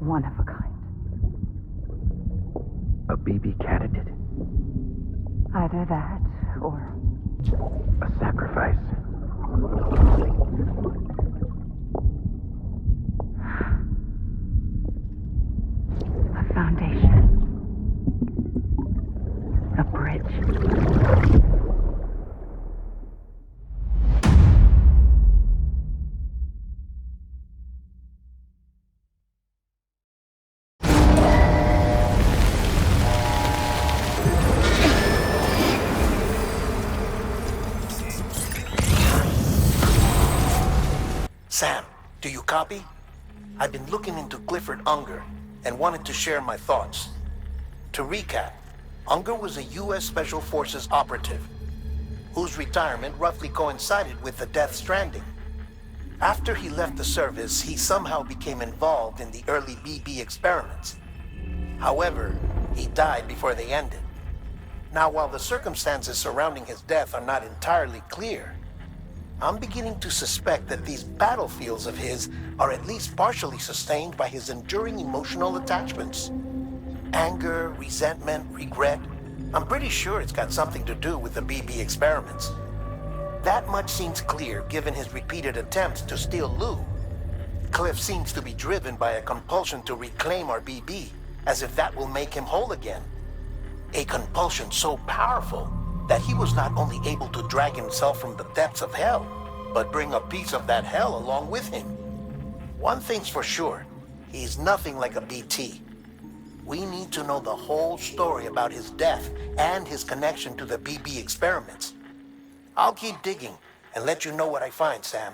one of a kind. A BB candidate? Either that, or... a sacrifice. A foundation. A bridge. Sam, do you copy? I've been looking into Clifford Unger and wanted to share my thoughts. To recap, Unger was a U.S. Special Forces operative whose retirement roughly coincided with the Death Stranding. After he left the service, he somehow became involved in the early BB experiments. However, he died before they ended. Now, while the circumstances surrounding his death are not entirely clear, I'm beginning to suspect that these battlefields of his are at least partially sustained by his enduring emotional attachments. Anger, resentment, regret. I'm pretty sure it's got something to do with the BB experiments. That much seems clear given his repeated attempts to steal Lou. Cliff seems to be driven by a compulsion to reclaim our BB, as if that will make him whole again. A compulsion so powerful that he was not only able to drag himself from the depths of hell, but bring a piece of that hell along with him. One thing's for sure, he's nothing like a BT. We need to know the whole story about his death and his connection to the BB experiments. I'll keep digging and let you know what I find, Sam.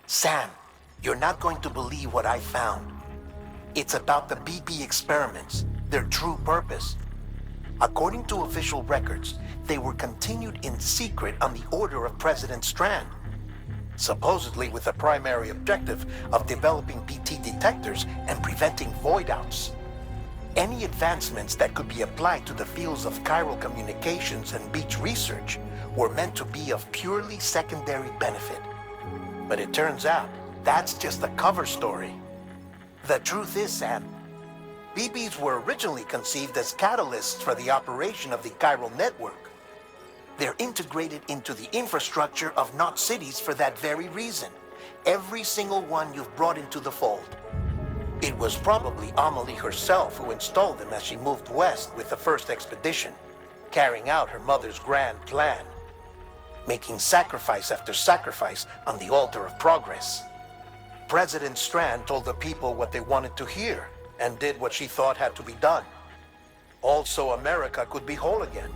Sam, you're not going to believe what I found. It's about the BB experiments, their true purpose. According to official records, they were continued in secret on the order of President Strand, supposedly with the primary objective of developing BT detectors and preventing void-outs. Any advancements that could be applied to the fields of chiral communications and beach research were meant to be of purely secondary benefit. But it turns out, that's just a cover story. The truth is, Sam, BBs were originally conceived as catalysts for the operation of the chiral network. They're integrated into the infrastructure of Knot cities for that very reason. Every single one you've brought into the fold. It was probably Amelie herself who installed them as she moved west with the first expedition, carrying out her mother's grand plan. Making sacrifice after sacrifice on the altar of progress. President Strand told the people what they wanted to hear and did what she thought had to be done. Also, America could be whole again.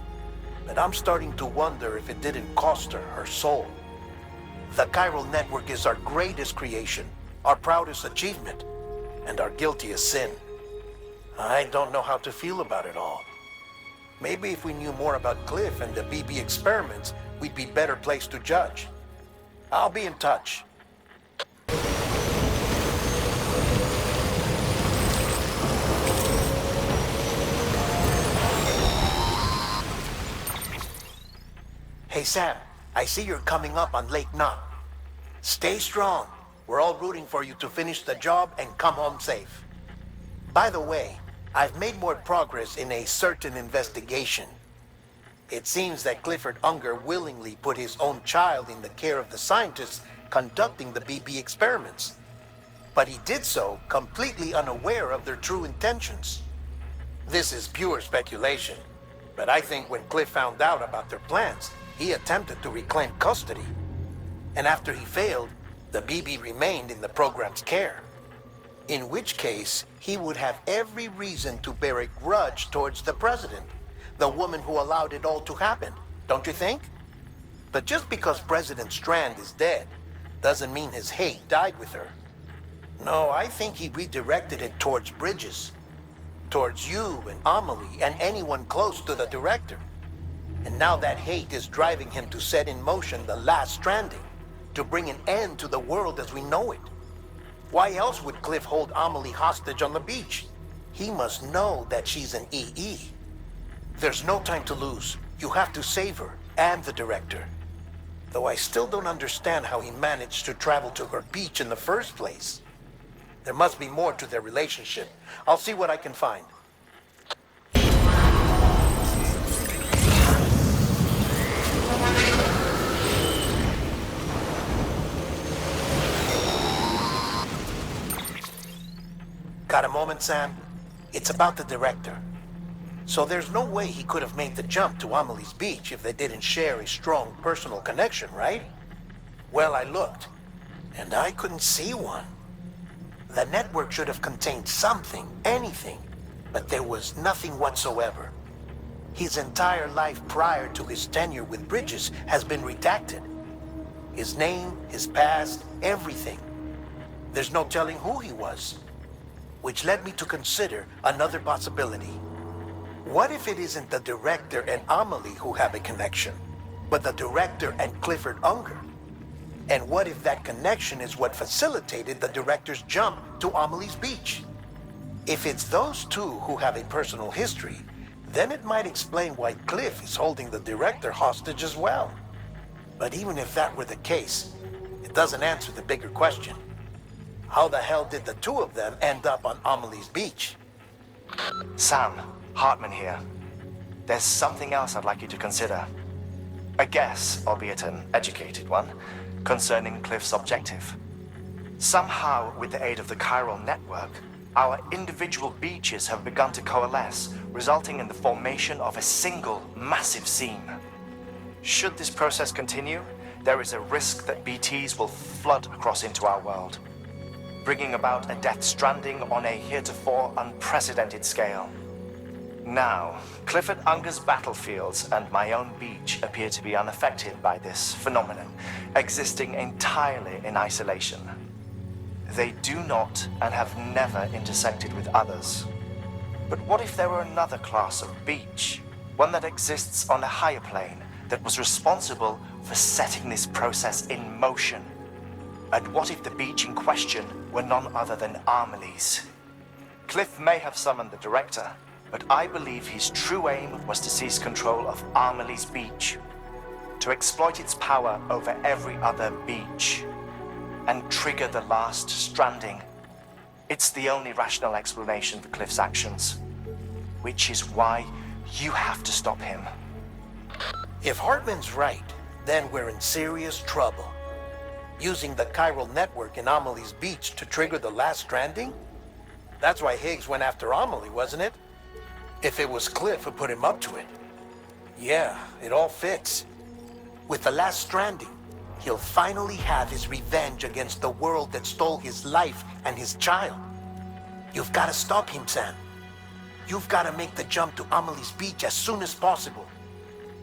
But I'm starting to wonder if it didn't cost her her soul. The chiral network is our greatest creation, our proudest achievement, and our guiltiest sin. I don't know how to feel about it all. Maybe if we knew more about Cliff and the BB experiments, we'd be better placed to judge. I'll be in touch. Hey Sam, I see you're coming up on Lake Knot. Stay strong. We're all rooting for you to finish the job and come home safe. By the way, I've made more progress in a certain investigation. It seems that Clifford Unger willingly put his own child in the care of the scientists conducting the BB experiments. But he did so completely unaware of their true intentions. This is pure speculation, but I think when Cliff found out about their plans, he attempted to reclaim custody. And after he failed, the BB remained in the program's care. In which case, he would have every reason to bear a grudge towards the president, the woman who allowed it all to happen, don't you think? But just because President Strand is dead, doesn't mean his hate died with her. No, I think he redirected it towards Bridges. Towards you and Amelie and anyone close to the director. And now that hate is driving him to set in motion the last stranding, to bring an end to the world as we know it. Why else would Cliff hold Amelie hostage on the beach? He must know that she's an EE. There's no time to lose. You have to save her and the director. Though I still don't understand how he managed to travel to her beach in the first place. There must be more to their relationship. I'll see what I can find. Got a moment, Sam? It's about the director. So there's no way he could have made the jump to Amelie's beach if they didn't share a strong personal connection, right? Well, I looked, and I couldn't see one. The network should have contained something, anything, but there was nothing whatsoever. His entire life prior to his tenure with Bridges has been redacted. His name, his past, everything. There's no telling who he was. Which led me to consider another possibility. What if it isn't the director and Amelie who have a connection, but the director and Clifford Unger? And what if that connection is what facilitated the director's jump to Amelie's beach? If it's those two who have a personal history, then it might explain why Cliff is holding the director hostage as well. But even if that were the case, it doesn't answer the bigger question. How the hell did the two of them end up on Amelie's beach? Sam, Hartman here. There's something else I'd like you to consider. A guess, albeit an educated one, concerning Cliff's objective. Somehow, with the aid of the chiral network, our individual beaches have begun to coalesce, resulting in the formation of a single massive seam. Should this process continue, there is a risk that BTs will flood across into our world, bringing about a death stranding on a heretofore unprecedented scale. Now, Clifford Unger's battlefields and my own beach appear to be unaffected by this phenomenon, existing entirely in isolation. They do not and have never intersected with others. But what if there were another class of beach, one that exists on a higher plane, that was responsible for setting this process in motion? And what if the beach in question were none other than Amelie's? Cliff may have summoned the director, but I believe his true aim was to seize control of Amelie's beach, to exploit its power over every other beach, and trigger the last stranding. It's the only rational explanation for Cliff's actions, which is why you have to stop him. If Hartman's right, then we're in serious trouble. Using the chiral network in Amelie's beach to trigger the last stranding? That's why Higgs went after Amelie, wasn't it? If it was Cliff who put him up to it. Yeah, it all fits. With the last stranding, he'll finally have his revenge against the world that stole his life and his child. You've got to stop him, Sam. You've got to make the jump to Amelie's beach as soon as possible.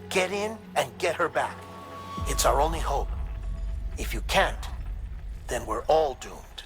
Get in and get her back. It's our only hope. If you can't, then we're all doomed.